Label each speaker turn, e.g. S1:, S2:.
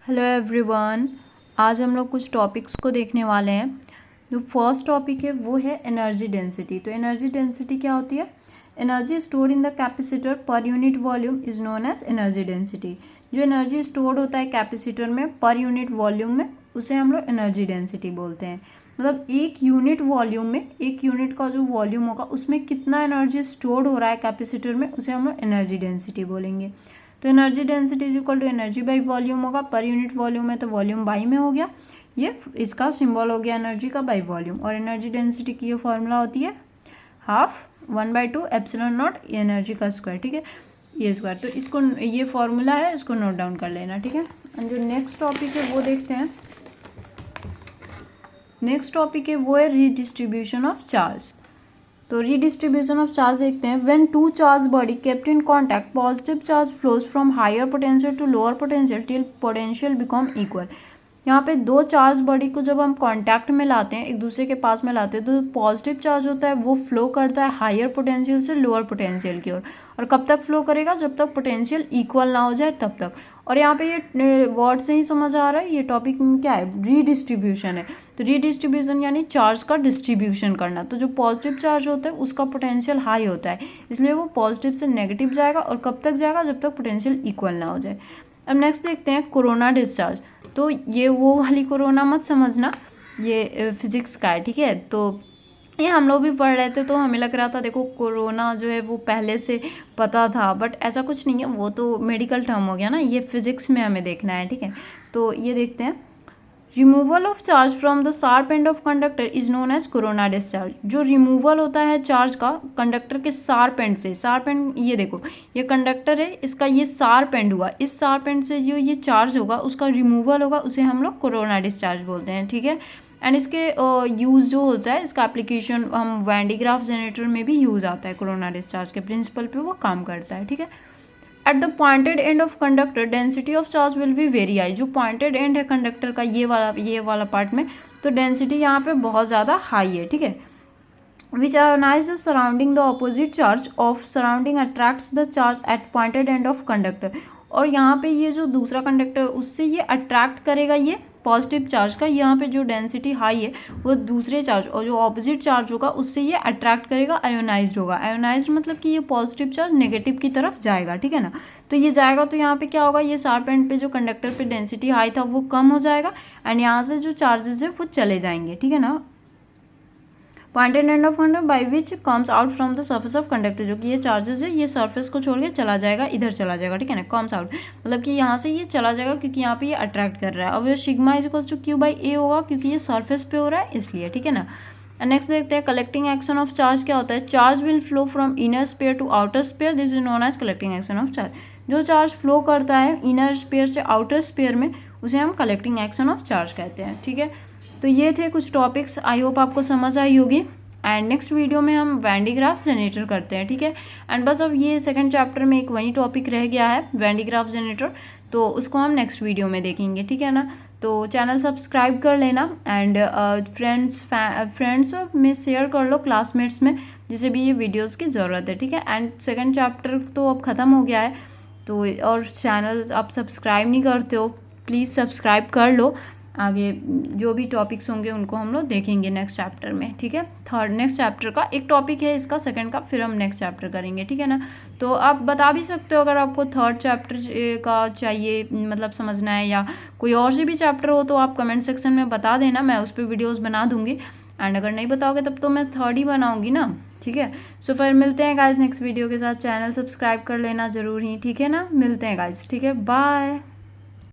S1: Hello everyone. आज हम लोग कुछ टॉपिक्स को देखने वाले हैं। जो फर्स्ट टॉपिक है वो है एनर्जी डेंसिटी। तो एनर्जी डेंसिटी क्या होती है? Energy stored in the capacitor per unit volume is known as energy density. जो एनर्जी स्टोर्ड होता है कैपेसिटर में पर यूनिट वॉल्यूम में, उसे हम लोग एनर्जी डेंसिटी बोलते हैं। मतलब एक यूनिट वॉल्यूम में, एक यूनिट का जो वॉल्यूम होगा उसमें कितना एनर्जी स्टोर्ड हो रहा है कैपेसिटर में, उसे हम लोग एनर्जी डेंसिटी बोलेंगे। तो energy density is equal to energy by volume होगा। पर यूनिट वॉल्यूम है तो वॉल्यूम बाई में हो गया, ये इसका सिंबल हो गया एनर्जी का बाई वॉल्यूम। और एनर्जी डेंसिटी की ये फॉर्मूला होती है 1/2 एप्सिलॉन नॉट एनर्जी का स्क्वायर। ठीक है, ये स्क्वायर। तो इसको, ये फॉर्मूला है, इसको नोट डाउन कर लेना। ठीक है, एंड जो नेक्स्ट टॉपिक है वो देखते हैं। नेक्स्ट टॉपिक है वो है रीडिस्ट्रीब्यूशन ऑफ चार्ज। तो रीडिस्ट्रीब्यूशन ऑफ चार्ज देखते हैं। When two charge body kept in contact, positive charge flows from higher potential to lower potential till potential become equal. यहाँ पे दो चार्ज बॉडी को जब हम कांटेक्ट में लाते हैं, एक दूसरे के पास में लाते हैं, तो पॉजिटिव चार्ज होता है वो फ्लो करता है हायर पोटेंशियल से लोअर पोटेंशियल की ओर। और कब तक फ्लो करेगा? जब तक पोटेंशियल इक्वल ना हो जाए तब तक। और यहाँ पे ये वर्ड से ही समझ आ रहा है ये टॉपिक क्या है, रीडिस्ट्रीब्यूशन है। तो रीडिस्ट्रीब्यूशन यानी चार्ज का डिस्ट्रीब्यूशन करना। तो जो पॉजिटिव चार्ज होता है उसका पोटेंशियल हाई होता है, इसलिए वो पॉजिटिव से नेगेटिव जाएगा। और कब तक जाएगा? जब तक पोटेंशियल इक्वल ना हो जाए। अब नेक्स्ट देखते हैं कोरोना डिस्चार्ज। तो ये वो वाली कोरोना मत समझना, ये फिजिक्स का है। ठीक है, तो ये हम लोग भी पढ़ रहे थे तो हमें लग रहा था देखो कोरोना जो है वो पहले से पता था, बट ऐसा कुछ नहीं है, वो तो मेडिकल टर्म हो गया ना, ये फिजिक्स में हमें देखना है। ठीक है, तो ये देखते हैं। Removal of charge from the sharp end of conductor is known as corona discharge. जो रिमूवल होता है चार्ज का कंडक्टर के शार्प एंड से, शार्प एंड ये देखो, ये कंडक्टर है, इसका ये शार्प एंड हुआ, इस शार्प एंड से जो ये चार्ज होगा उसका रिमूवल होगा, उसे हम लोग कोरोना डिस्चार्ज बोलते हैं। ठीक है, एंड इसके यूज़ जो होता है, इसका एप्लीकेशन हम वैन डी ग्राफ जनरेटर में भी यूज़ आता है। कोरोना डिस्चार्ज के प्रिंसिपल पे वो काम करता है। ठीक है, at the pointed end of conductor density of charge will be very high. जो पॉइंटेड एंड है कंडक्टर का, ये वाला पार्ट में, तो डेंसिटी यहाँ पे बहुत ज़्यादा हाई है। ठीक है, which ionize the surrounding the opposite charge of surrounding attracts the charge at pointed end of conductor. और यहाँ पे ये जो दूसरा कंडक्टर उससे ये अट्रैक्ट करेगा ये पॉजिटिव चार्ज का। यहाँ पे जो डेंसिटी हाई है वो दूसरे चार्ज, और जो ऑपोजिट चार्ज होगा उससे ये अट्रैक्ट करेगा, आयोनाइज्ड होगा। आयोनाइज्ड मतलब कि ये पॉजिटिव चार्ज नेगेटिव की तरफ जाएगा। ठीक है ना, तो ये जाएगा तो यहाँ पे क्या होगा, ये शार्प एंड पे जो कंडक्टर पे डेंसिटी हाई था वो कम हो जाएगा, एंड यहाँ से जो चार्जेस है वो चले जाएंगे। ठीक है ना, pointed end of conductor by which comes out from the surface of conductor. जो कि ये चार्जेस है ये सर्फेस को छोड़ के चला जाएगा, इधर चला जाएगा। ठीक है ना, कम्स आउट मतलब कि यहाँ से ये चला जाएगा क्योंकि यहाँ पे ये अट्रैक्ट कर रहा है। अब ये sigma is equal to q by a होगा क्योंकि ये सर्फेस पे हो रहा है इसलिए। ठीक है ना, नेक्स्ट देखते हैं कलेक्टिंग एक्शन ऑफ चार्ज क्या होता है। Charge will flow from inner sphere to outer sphere, this is known as collecting action of charge. जो चार्ज फ्लो करता है इनर स्पेयर से आउटर स्पेयर में, उसे हम कलेक्टिंग एक्शन ऑफ चार्ज कहते हैं। ठीक है, तो ये थे कुछ टॉपिक्स, आई होप आपको समझ आई होगी। एंड नेक्स्ट वीडियो में हम वैन डी ग्राफ जनरेटर करते हैं। ठीक है, एंड बस अब ये सेकंड चैप्टर में एक वही टॉपिक रह गया है वैन डी ग्राफ जनरेटर, तो उसको हम नेक्स्ट वीडियो में देखेंगे। ठीक है ना, तो चैनल सब्सक्राइब कर लेना, एंड फ्रेंड्स में शेयर कर लो, क्लासमेट्स में, जिसे भी ये वीडियोस की ज़रूरत है। ठीक है, एंड सेकंड चैप्टर तो अब ख़त्म हो गया है, तो और चैनल आप सब्सक्राइब नहीं करते हो, प्लीज़ सब्सक्राइब कर लो। आगे जो भी टॉपिक्स होंगे उनको हम लोग देखेंगे नेक्स्ट चैप्टर में। ठीक है, थर्ड नेक्स्ट चैप्टर का एक टॉपिक है इसका सेकंड का, फिर हम नेक्स्ट चैप्टर करेंगे। ठीक है ना, तो आप बता भी सकते हो अगर आपको थर्ड चैप्टर का चाहिए, मतलब समझना है, या कोई और से भी चैप्टर हो तो आप कमेंट सेक्शन में बता देना, मैं उस पर वीडियोज़ बना दूँगी। एंड अगर नहीं बताओगे तब तो मैं थर्ड ही बनाऊँगी ना। ठीक है, सो फिर मिलते हैं गाइज नेक्स्ट वीडियो के साथ। चैनल सब्सक्राइब कर लेना ज़रूर ही। ठीक है ना, मिलते हैं गाइज। ठीक है, बाय।